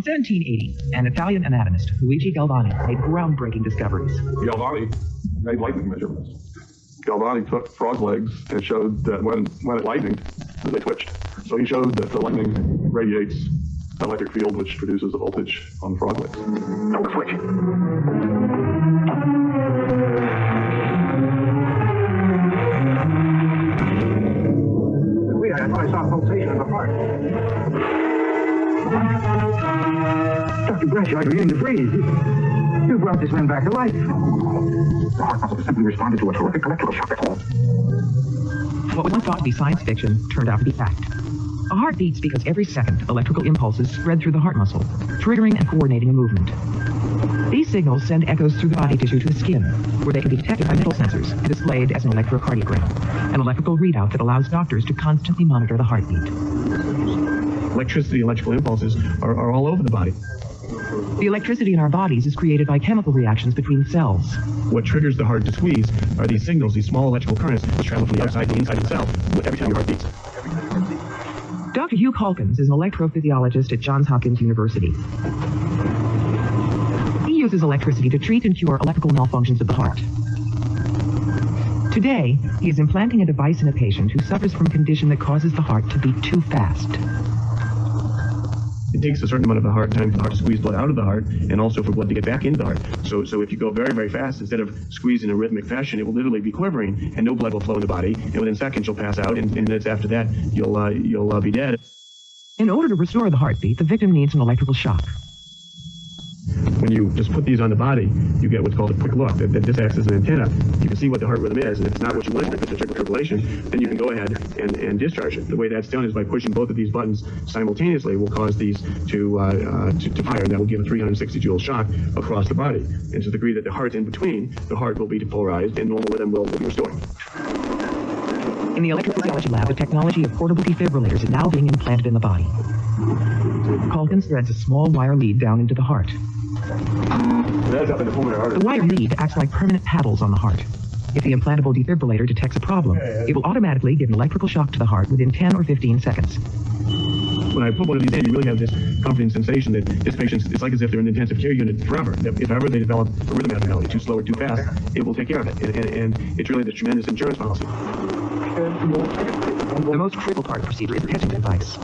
In 1780, an Italian anatomist, Luigi Galvani, made groundbreaking discoveries. Galvani made lightning measurements. Galvani took frog legs and showed that when it lightninged, that they twitched. So he showed that the lightning radiates an electric field which produces a voltage on frog legs. Don't switch. Wait, I thought I saw a pulsation in the heart. Dr. Bradshaw, you're beginning to freeze. You brought this man back to life. The heart muscle simply responded to a terrific electrical shock. That's all. What was once thought to be science fiction turned out to be fact. A heart beats because every second electrical impulses spread through the heart muscle, triggering and coordinating a movement. These signals send echoes through the body tissue to the skin, where they can be detected by mental sensors and displayed as an electrocardiogram, an electrical readout that allows doctors to constantly monitor the heartbeat. Electricity, electrical impulses are all over the body. The electricity in our bodies is created by chemical reactions between cells. What triggers the heart to squeeze are these signals, these small electrical currents which travel from the outside to the inside of the cell every time your heart beats. Dr. Hugh Calkins is an electrophysiologist at Johns Hopkins University. He uses electricity to treat and cure electrical malfunctions of the heart. Today, he is implanting a device in a patient who suffers from a condition that causes the heart to beat too fast. It takes a certain amount of the heart time for the heart to squeeze blood out of the heart and also for blood to get back into the heart. So if you go very, very fast, instead of squeezing in a rhythmic fashion, it will literally be quivering and no blood will flow in the body. And within seconds, you'll pass out, and minutes after that, you'll be dead. In order to restore the heartbeat, the victim needs an electrical shock. When you just put these on the body, you get what's called a quick look. That this acts as an antenna. You can see what the heart rhythm is, and if it's not what you want, if it's a ventricular fibrillation, then you can go ahead and discharge it. The way that's done is by pushing both of these buttons simultaneously will cause these to fire, and that will give a 360 joule shock across the body. And to the degree that the heart's in between, the heart will be depolarized and normal rhythm will be restored. In the electrophysiology lab, the technology of portable defibrillators is now being implanted in the body. Calkins threads a small wire lead down into the heart. The wire lead acts like permanent paddles on the heart. If the implantable defibrillator detects a problem, it will automatically give an electrical shock to the heart within 10 or 15 seconds. When I put one of these in, you really have this comforting sensation that this patient, it's like as if they're in an intensive care unit forever. That if ever they develop a rhythm abnormality, too slow or too fast, it will take care of it. And it's really this tremendous insurance policy. The most critical part of the procedure is testing the device.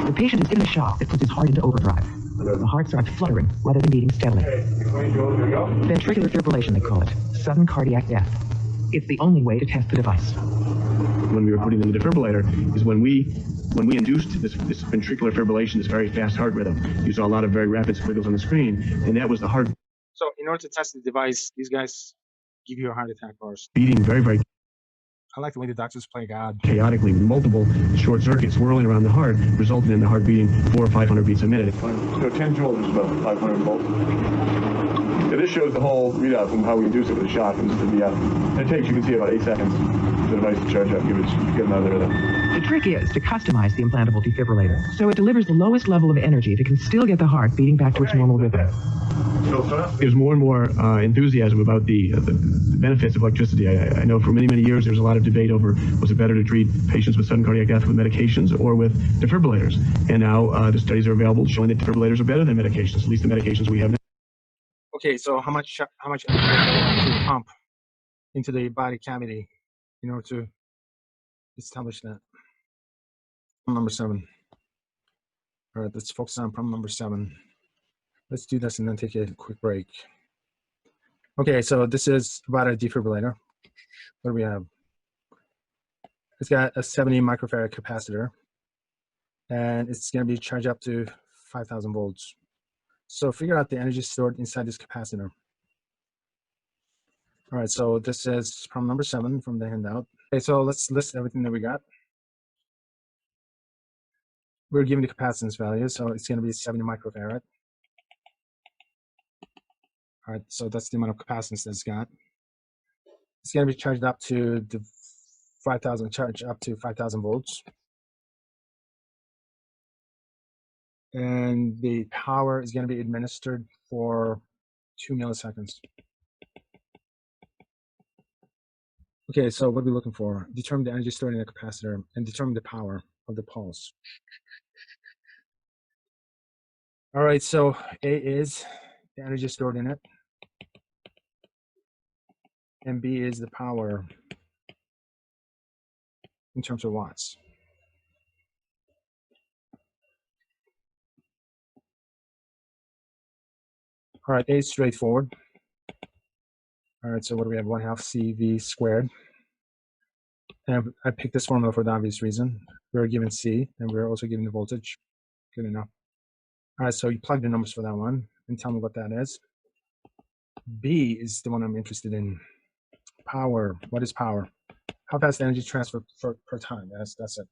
The patient is given a shock that puts his heart into overdrive. The heart starts fluttering rather than beating steadily. Ventricular fibrillation, they call it. Sudden cardiac death. It's the only way to test the device. When we were putting in the defibrillator is when we induced this ventricular fibrillation, this very fast heart rhythm. You saw a lot of very rapid squiggles on the screen, and that was the heart. So in order to test the device, these guys give you a heart attack first. Beating very, very I like the way the doctors play God. chaotically, multiple short circuits swirling around the heart, resulting in the heart beating 400 or 500 beats a minute. So 10 joules is about 500 volts. Yeah, this shows the whole readout from how we induce it with a shock. And it takes, you can see, about 8 seconds for the device to charge up, get another rhythm. The trick is to customize the implantable defibrillator so it delivers the lowest level of energy that can still get the heart beating back to its normal rhythm. There's more and more enthusiasm about the benefits of electricity. I know for many, many years there was a lot of debate over was it better to treat patients with sudden cardiac death with medications or with defibrillators. And now the studies are available showing that defibrillators are better than medications, at least the medications we have now. Okay, so how much energy to pump into the body cavity in order to establish that? Problem number 7. All right, let's focus on problem number 7. Let's do this and then take a quick break. Okay, so this is about a defibrillator. What do we have? It's got a 70 microfarad capacitor, and it's going to be charged up to 5,000 volts. So figure out the energy stored inside this capacitor. All right, so this is problem number 7 from the handout. Okay, so let's list everything that we got. We're given the capacitance value, so it's going to be 70 microfarad. All right, so that's the amount of capacitance that it's got. It's going to be charged up to the 5,000, charge up to 5,000 volts. And the power is going to be administered for 2 milliseconds. Okay, so what are we looking for? Determine the energy stored in the capacitor and determine the power of the pulse. All right, so A is the energy stored in it, and B is the power in terms of watts. All right, A is straightforward. All right, so what do we have? 1/2 CV squared. And I picked this formula for the obvious reason. We're given C, and we're also given the voltage. Good enough. All right, so you plug the numbers for that one and tell me what that is. B is the one I'm interested in. Power. What is power? How fast energy transfer per time? That's it.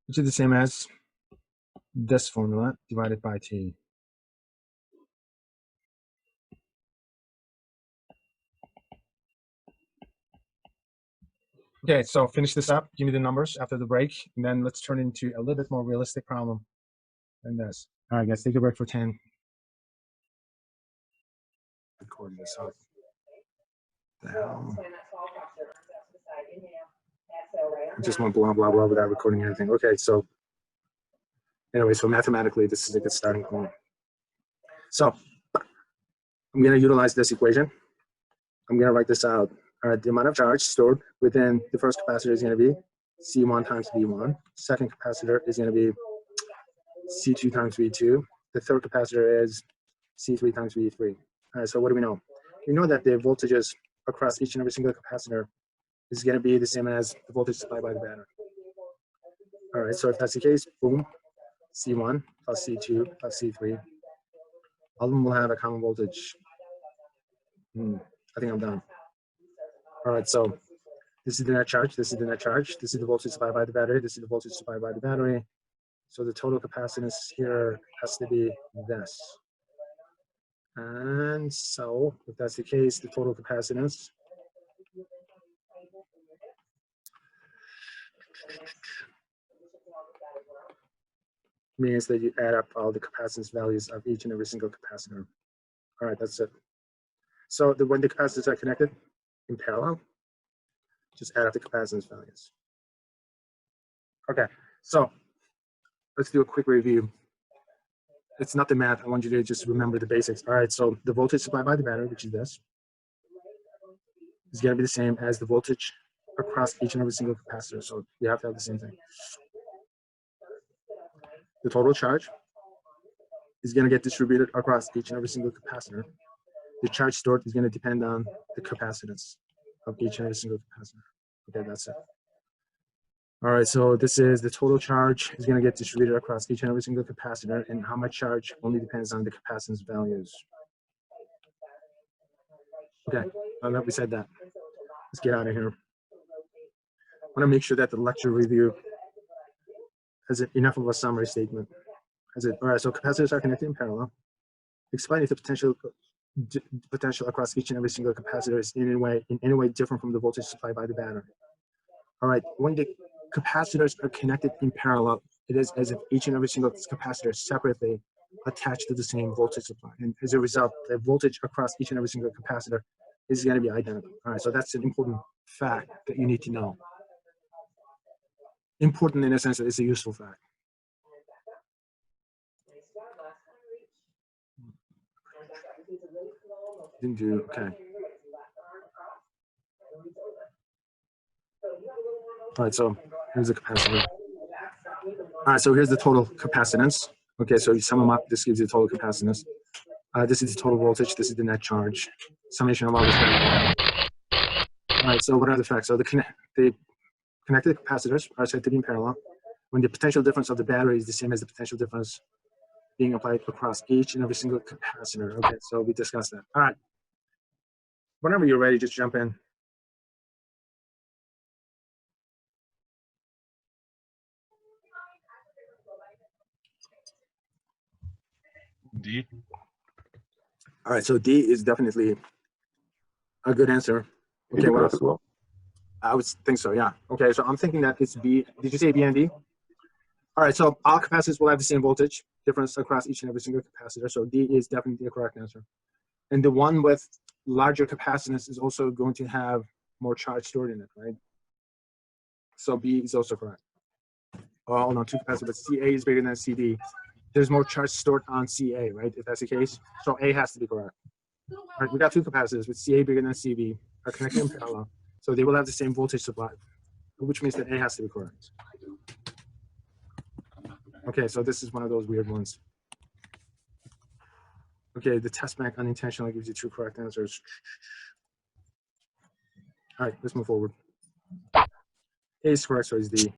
Which is the same as this formula divided by T. Okay, so finish this up. Give me the numbers after the break, and then let's turn into a little bit more realistic problem than this. All right, guys, take a break for 10. Record this up. The hell? I just went blah, blah, blah without recording anything. Okay, so anyway, so mathematically, this is a good starting point. So I'm going to utilize this equation. I'm going to write this out. All right, the amount of charge stored within the first capacitor is going to be C1 times V1. Second capacitor is going to be C2 times V2. The third capacitor is C3 times V3. All right, so what do we know? We know that the voltages across each and every single capacitor is going to be the same as the voltage supplied by the battery. All right, so if that's the case, boom, C1 plus C2 plus C3. All of them will have a common voltage. I think I'm done. All right, so this is the net charge, this is the net charge, this is the voltage supplied by the battery, this is the voltage supplied by the battery. So the total capacitance here has to be this. And so if that's the case, the total capacitance means that you add up all the capacitance values of each and every single capacitor. All right, that's it. So when the capacitors are connected in parallel, just add up the capacitance values. Okay, so let's do a quick review. It's not the math. I want you to just remember the basics. All right, so the voltage supplied by the battery, which is this, is going to be the same as the voltage across each and every single capacitor. So you have to have the same thing. The total charge is going to get distributed across each and every single capacitor. The charge stored is going to depend on the capacitance of each and every single capacitor. Okay, that's it. All right, so this is the total charge is going to get distributed across each and every single capacitor, and how much charge only depends on the capacitance values. Okay, now that we said that, let's get out of here. I want to make sure that the lecture review has enough of a summary statement. All right, so capacitors are connected in parallel. Explain if the potential across each and every single capacitor is in any way different from the voltage supplied by the battery. All right, when the capacitors are connected in parallel, it is as if each and every single capacitor is separately attached to the same voltage supply. And as a result, the voltage across each and every single capacitor is going to be identical. All right, so that's an important fact that you need to know. Important in a sense that it's a useful fact. Didn't do, okay. All right, so here's the capacitor. All right, so here's the total capacitance. Okay, so you sum them up, this gives you the total capacitance. This is the total voltage, this is the net charge. Summation of all this. All right, so what are the facts? So the connected capacitors are said to be in parallel when the potential difference of the battery is the same as the potential difference being applied across each and every single capacitor. Okay, so we discussed that. All right. Whenever you're ready, just jump in. D. All right, so D is definitely a good answer. Okay, what else? Well, I would think so, yeah. Okay, so I'm thinking that it's B. Did you say B and D? All right, so all capacitors will have the same voltage difference across each and every single capacitor. So D is definitely the correct answer. And the one with larger capacitance is also going to have more charge stored in it, right? So B is also correct. Oh, hold on, two capacitors, but CA is bigger than CD. there's more charge stored on CA, right? If that's the case, so A has to be correct. All right, we got two capacitors with CA bigger than CB are connected in parallel, so they will have the same voltage supply, which means that A has to be correct. Okay, so this is one of those weird ones. Okay, the test bank unintentionally gives you two correct answers. All right, let's move forward. A is correct, so it's D.